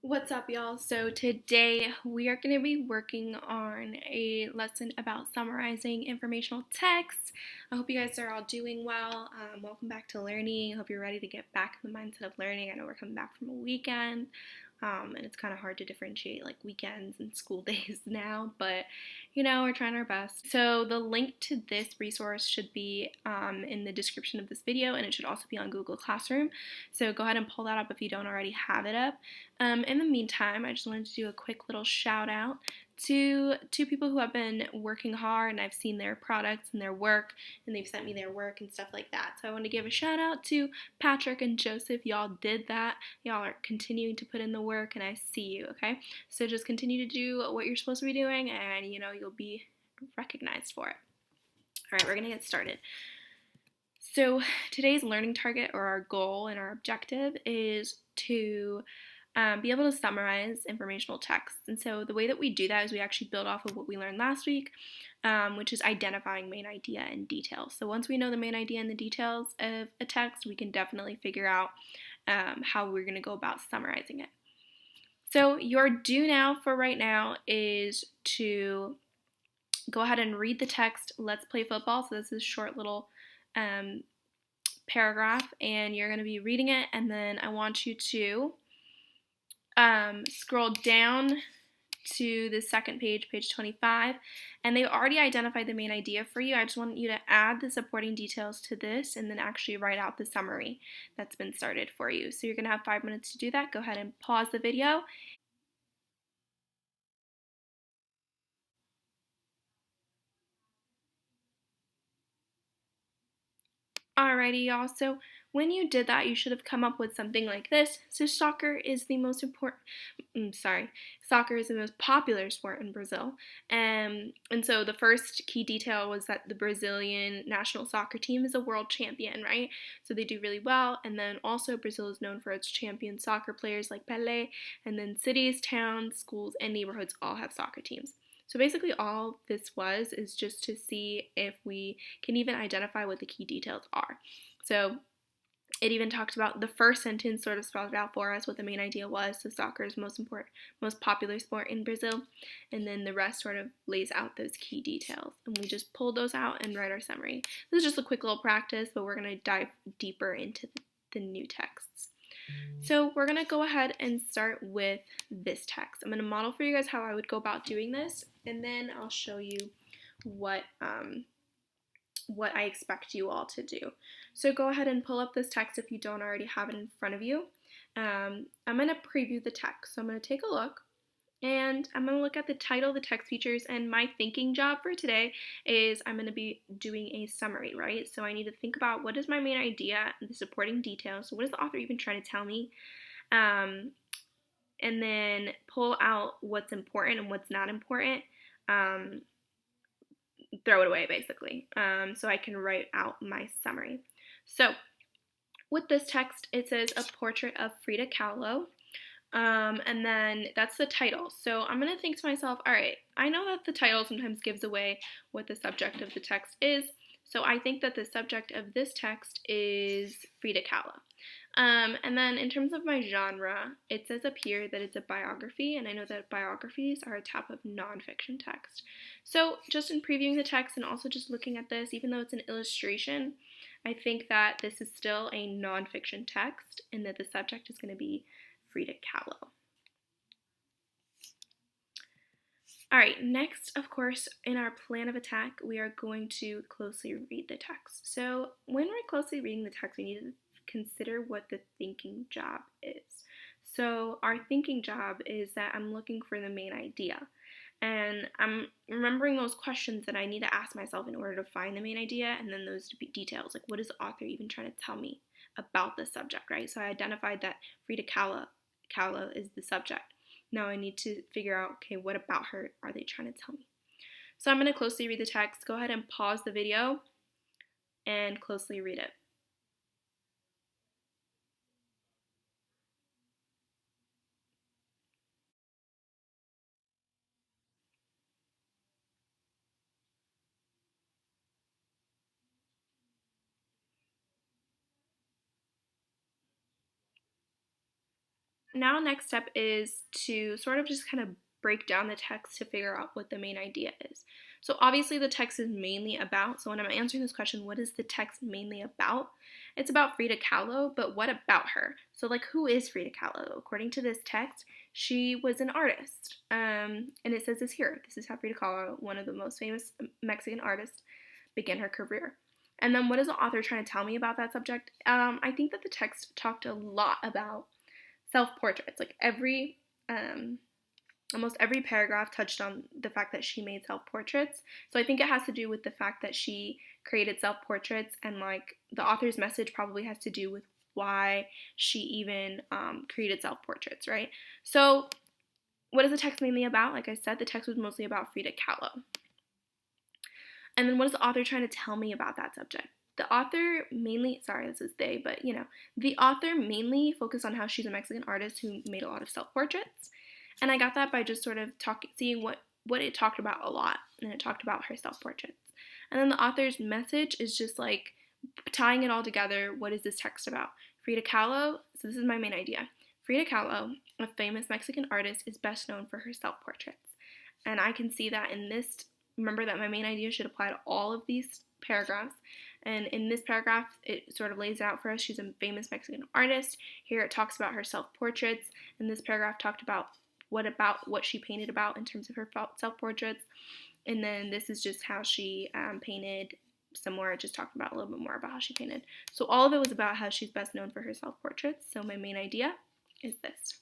What's up, y'all? So today we are going to be working on a lesson about summarizing informational text. I hope you guys are all doing well. Welcome back to learning. I hope you're ready to get back in the mindset of learning. I know we're coming back from a weekend, and it's kind of hard to differentiate like weekends and school days now, but we're trying our best. So the link to this resource should be in the description of this video, and it should also be on Google Classroom. So go ahead and pull that up if you don't already have it up. In the meantime, I just wanted to do a quick little shout out to two people who have been working hard, and I've seen their products and their work, and they've sent me their work and stuff like that. So I want to give a shout out to Patrick and Joseph. Y'all did that. Y'all are continuing to put in the work, and I see you, okay? So just continue to do what you're supposed to be doing, and you'll be recognized for it. All right, we're going to get started. So today's learning target, or our goal and our objective, is to be able to summarize informational texts. And so the way that we do that is we actually build off of what we learned last week, which is identifying main idea and details. So once we know the main idea and the details of a text, we can definitely figure out how we're going to go about summarizing it. So your do now for right now is to go ahead and read the text, Let's Play Football. So this is a short little paragraph, and you're going to be reading it, and then I want you to scroll down to the second page, page 25, and they've already identified the main idea for you. I just want you to add the supporting details to this and then actually write out the summary that's been started for you. So you're going to have 5 minutes to do that. Go ahead and pause the video. Alrighty, y'all. So when you did that, you should have come up with something like this. So soccer is the most popular sport in Brazil. And so the first key detail was that the Brazilian national soccer team is a world champion, right? So they do really well. And then also Brazil is known for its champion soccer players like Pelé. And then cities, towns, schools, and neighborhoods all have soccer teams. So basically all this was is just to see if we can even identify what the key details are. So it even talked about the first sentence sort of spelled out for us what the main idea was. So soccer is most popular sport in Brazil, and then the rest sort of lays out those key details. And we just pull those out and write our summary. This is just a quick little practice, but we're going to dive deeper into the new texts. So we're going to go ahead and start with this text. I'm going to model for you guys how I would go about doing this, and then I'll show you what I expect you all to do. So go ahead and pull up this text if you don't already have it in front of you. I'm going to preview the text. So I'm going to take a look, and I'm going to look at the title, the text features, and my thinking job for today is I'm going to be doing a summary, right? So I need to think about what is my main idea, the supporting details, so what is the author even trying to tell me, and then pull out what's important and what's not important, throw it away basically, so I can write out my summary. So with this text, it says A Portrait of Frida Kahlo. And then that's the title. So I'm going to think to myself, all right, I know that the title sometimes gives away what the subject of the text is. So I think that the subject of this text is Frida Kahlo. And then in terms of my genre, it says up here that it's a biography, and I know that biographies are a type of nonfiction text. So just in previewing the text and also just looking at this, even though it's an illustration, I think that this is still a nonfiction text and that the subject is going to be Frida Kahlo. All right, next, of course, in our plan of attack, we are going to closely read the text. So when we're closely reading the text, we need to consider what the thinking job is. So our thinking job is that I'm looking for the main idea. And I'm remembering those questions that I need to ask myself in order to find the main idea, and then those details, like what is the author even trying to tell me about the subject, right? So I identified that Frida Kahlo is the subject. Now I need to figure out, okay, what about her are they trying to tell me? So I'm going to closely read the text. Go ahead and pause the video and closely read it. now next step is to sort of just kind of break down the text to figure out what the main idea is. So obviously the text is mainly about, so when I'm answering this question, what is the text mainly about? It's about Frida Kahlo, but what about her? So like, who is Frida Kahlo? According to this text, she was an artist. And it says this here. This is how Frida Kahlo, one of the most famous Mexican artists, began her career. And then what is the author trying to tell me about that subject? I think that the text talked a lot about self-portraits. Like almost every paragraph touched on the fact that she made self-portraits. So I think it has to do with the fact that she created self-portraits, and like the author's message probably has to do with why she even created self-portraits, right? So what is the text mainly about? Like I said, the text was mostly about Frida Kahlo. And then what is the author trying to tell me about that subject? The author mainly, sorry, this is they, but the author mainly focused on how she's a Mexican artist who made a lot of self-portraits. And I got that by just sort of seeing what it talked about a lot. And it talked about her self-portraits. And then the author's message is just like tying it all together. What is this text about? Frida Kahlo, so this is my main idea. Frida Kahlo, a famous Mexican artist, is best known for her self-portraits. And I can see that in this. Remember that my main idea should apply to all of these paragraphs. And in this paragraph, it sort of lays out for us she's a famous Mexican artist. Here it talks about her self-portraits. And this paragraph talked about what she painted about in terms of her self-portraits. And then this is just how she painted some more. It just talked about a little bit more about how she painted. So all of it was about how she's best known for her self-portraits. So my main idea is this.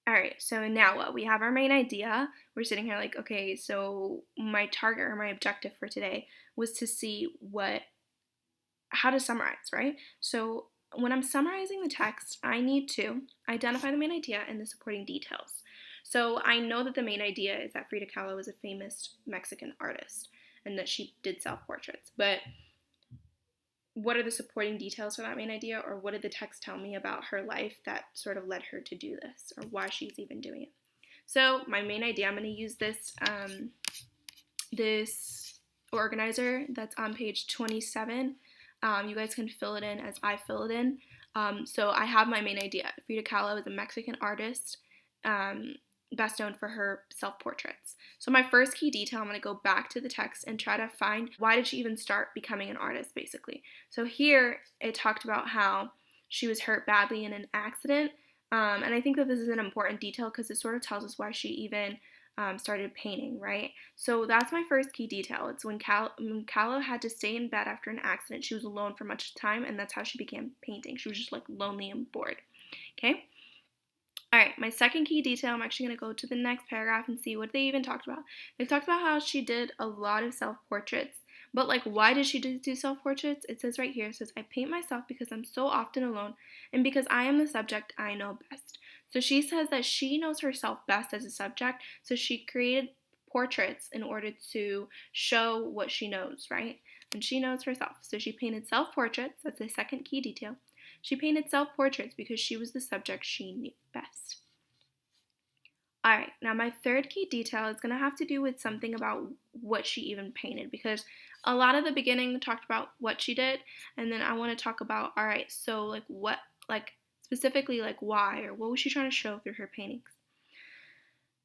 Alright, so now what? We have our main idea. We're sitting here like, okay, so my target or my objective for today was to see how to summarize, right? So when I'm summarizing the text, I need to identify the main idea and the supporting details. So I know that the main idea is that Frida Kahlo is a famous Mexican artist and that she did self-portraits, but what are the supporting details for that main idea, or what did the text tell me about her life that sort of led her to do this, or why she's even doing it? So my main idea, I'm going to use this this organizer that's on page 27. You guys can fill it in as I fill it in. So I have my main idea. Frida Kahlo is a Mexican artist, best known for her self-portraits. So my first key detail, I'm going to go back to the text and try to find why did she even start becoming an artist, basically. So here it talked about how she was hurt badly in an accident, and I think that this is an important detail because it sort of tells us why she even started painting, right? So that's my first key detail. It's when Kahlo had to stay in bed after an accident. She was alone for much time, and that's how she began painting. She was just like lonely and bored, okay? Alright, my second key detail, I'm actually going to go to the next paragraph and see what they even talked about. They talked about how she did a lot of self-portraits. But like, why did she do self-portraits? It says right here, it says, I paint myself because I'm so often alone and because I am the subject I know best. So she says that she knows herself best as a subject, so she created portraits in order to show what she knows, right? And she knows herself. So she painted self-portraits, that's the second key detail. She painted self-portraits because she was the subject she knew best. Alright, now my third key detail is going to have to do with something about what she even painted, because a lot of the beginning talked about what she did, and then I want to talk about, alright, so like what, like specifically like why, or what was she trying to show through her paintings.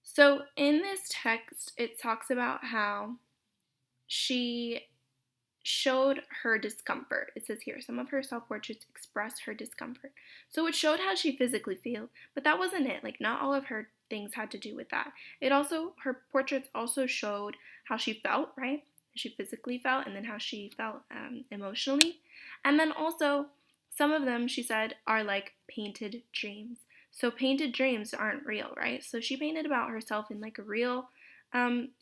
So in this text, it talks about how she showed her discomfort. It says here, some of her self-portraits express her discomfort. So it showed how she physically feels, but that wasn't it. Like, not all of her things had to do with that. Her portraits also showed how she felt, right? She physically felt, and then how she felt emotionally. And then also, some of them, she said, are like painted dreams. So painted dreams aren't real, right? So she painted about herself in like a real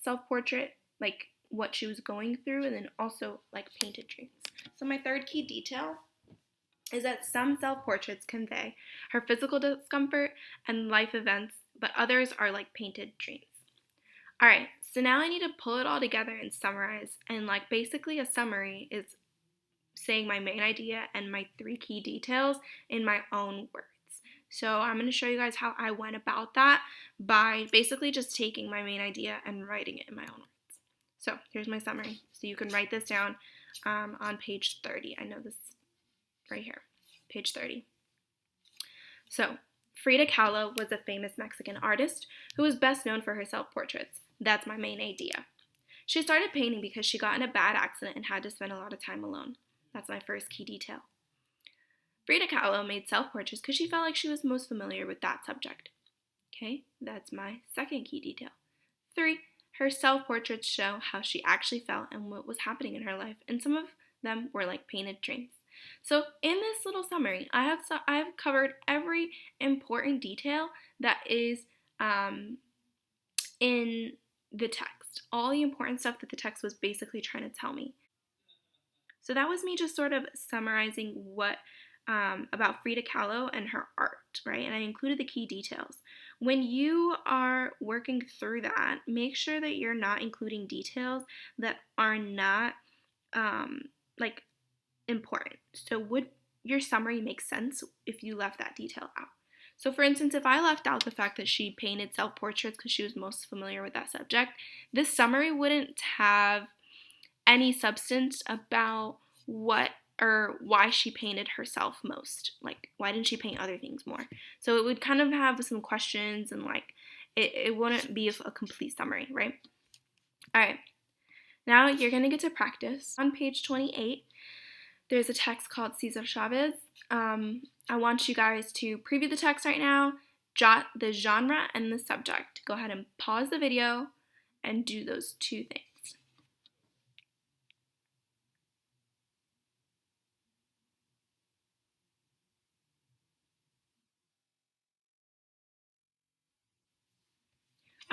self-portrait, like what she was going through, and then also like painted dreams. So my third key detail is that some self-portraits convey her physical discomfort and life events, but others are like painted dreams. Alright, so now I need to pull it all together and summarize, and like basically a summary is saying my main idea and my three key details in my own words. So I'm going to show you guys how I went about that by basically just taking my main idea and writing it in my own words. So here's my summary. So you can write this down on page 30. I know this right here, page 30. So, Frida Kahlo was a famous Mexican artist who was best known for her self-portraits. That's my main idea. She started painting because she got in a bad accident and had to spend a lot of time alone. That's my first key detail. Frida Kahlo made self-portraits because she felt like she was most familiar with that subject. Okay, that's my second key detail. 3, her self-portraits show how she actually felt and what was happening in her life, and some of them were like painted dreams. So in this little summary, I have covered every important detail that is in the text, all the important stuff that the text was basically trying to tell me. So that was me just sort of summarizing what about Frida Kahlo and her art, right? And I included the key details. When you are working through that, make sure that you're not including details that are not like important. So would your summary make sense if you left that detail out? So for instance, if I left out the fact that she painted self-portraits because she was most familiar with that subject, this summary wouldn't have any substance about what or why she painted herself most. Like, why didn't she paint other things more? So it would kind of have some questions and like it wouldn't be a complete summary, right? All right, now you're gonna get to practice. On page 28, there's a text called Cesar Chavez. I want you guys to preview the text right now, jot the genre and the subject. Go ahead and pause the video and do those two things.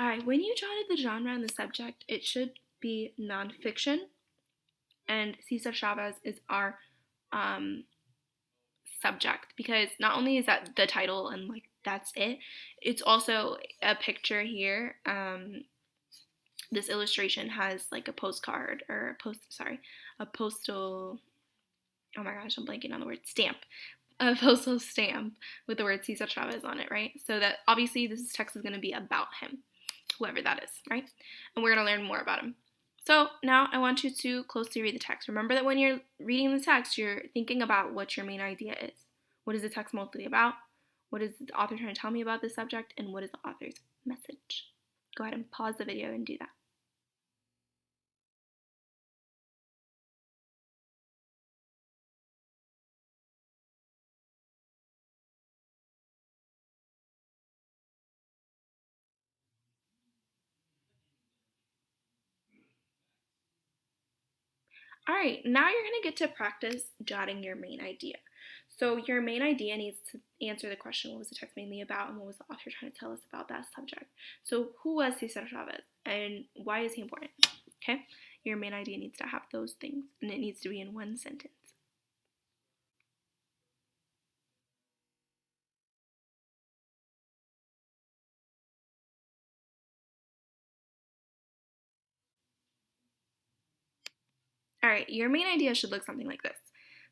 All right, when you jotted the genre and the subject, it should be nonfiction, and Cesar Chavez is our subject, because not only is that the title and like that's it, it's also a picture here. This illustration has like a postcard or a postal. Oh my gosh, I'm blanking on the word stamp. A postal stamp with the word Cesar Chavez on it, right? So that obviously this text is going to be about him, whoever that is, right? And we're going to learn more about him. So now I want you to closely read the text. Remember that when you're reading the text, you're thinking about what your main idea is. What is the text mostly about? What is the author trying to tell me about this subject? And what is the author's message? Go ahead and pause the video and do that. All right, now you're going to get to practice jotting your main idea. So your main idea needs to answer the question, what was the text mainly about, and what was the author trying to tell us about that subject? So who was Cesar Chavez, and why is he important? Okay, your main idea needs to have those things, and it needs to be in one sentence. All right, your main idea should look something like this.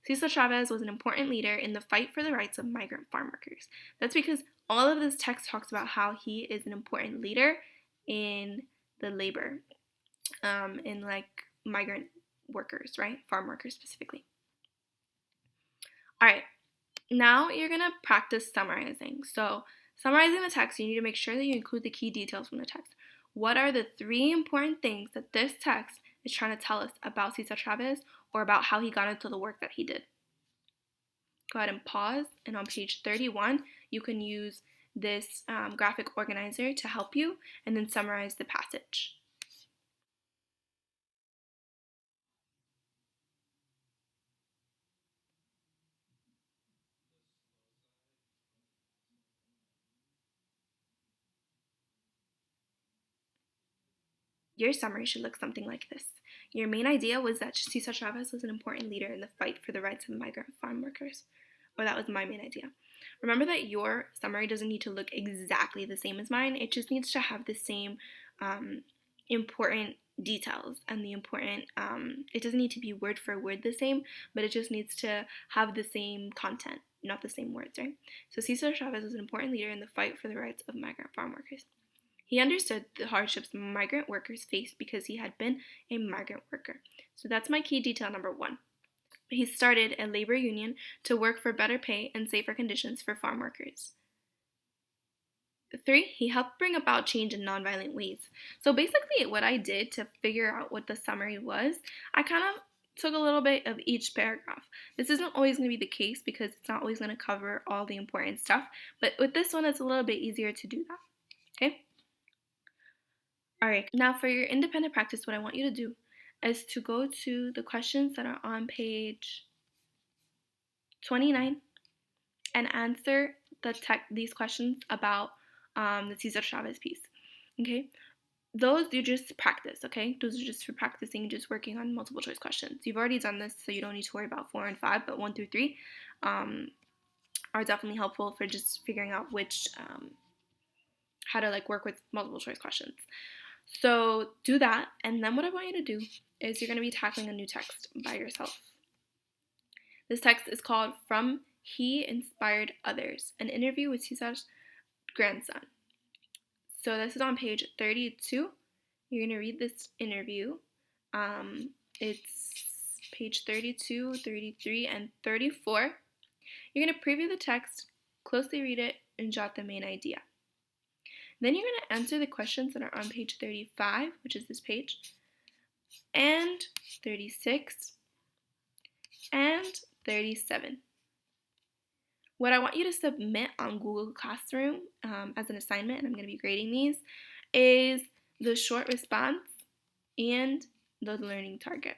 Cesar Chavez was an important leader in the fight for the rights of migrant farm workers. That's because all of this text talks about how he is an important leader in the labor, in like migrant workers, right? Farm workers specifically. All right, now you're gonna practice summarizing. So, summarizing the text, you need to make sure that you include the key details from the text. What are the 3 important things that this text is trying to tell us about Cesar Chavez or about how he got into the work that he did? Go ahead and pause, and on page 31, you can use this graphic organizer to help you and then summarize the passage. Your summary should look something like this. Your main idea was that Cesar Chavez was an important leader in the fight for the rights of migrant farm workers. Or that was my main idea. Remember that your summary doesn't need to look exactly the same as mine. It just needs to have the same important details and the important, it doesn't need to be word for word the same, but it just needs to have the same content, not the same words, right? So Cesar Chavez was an important leader in the fight for the rights of migrant farm workers. He understood the hardships migrant workers faced because he had been a migrant worker. So that's my key detail number 1. He started a labor union to work for better pay and safer conditions for farm workers. 3, he helped bring about change in nonviolent ways. So basically, what I did to figure out what the summary was, I kind of took a little bit of each paragraph. This isn't always going to be the case because it's not always going to cover all the important stuff, but with this one, it's a little bit easier to do that. Okay? All right, now for your independent practice, what I want you to do is to go to the questions that are on page 29 and answer these questions about the Cesar Chavez piece. Okay, those you just practice. Okay, those are just for practicing, just working on multiple choice questions. You've already done this, so you don't need to worry about 4 and 5, but 1 through 3 are definitely helpful for just figuring out which how to like work with multiple choice questions. So do that, and then what I want you to do is you're going to be tackling a new text by yourself. This text is called From He Inspired Others, an interview with Cesar's grandson. So this is on page 32. You're going to read this interview. It's page 32, 33, and 34. You're going to preview the text, closely read it, and jot the main idea. Then you're going to answer the questions that are on page 35, which is this page, and 36, and 37. What I want you to submit on Google Classroom as an assignment, and I'm going to be grading these, is the short response and the learning target.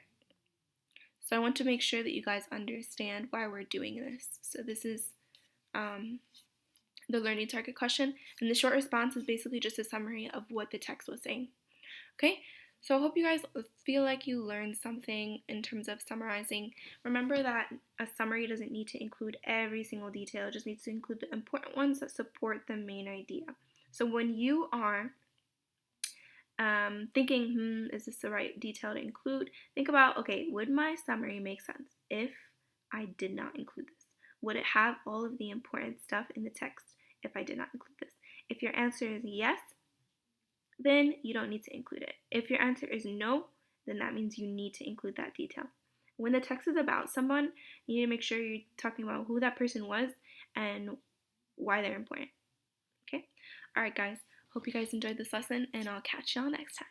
So I want to make sure that you guys understand why we're doing this. So this is the learning target question, and the short response is basically just a summary of what the text was saying. Okay, so I hope you guys feel like you learned something in terms of summarizing. Remember that a summary doesn't need to include every single detail, it just needs to include the important ones that support the main idea. So when you are thinking, is this the right detail to include? Think about, okay, would my summary make sense if I did not include this? Would it have all of the important stuff in the text if I did not include this? If your answer is yes, then you don't need to include it. If your answer is no, then that means you need to include that detail. When the text is about someone, you need to make sure you're talking about who that person was and why they're important. Okay? All right, guys. Hope you guys enjoyed this lesson, and I'll catch y'all next time.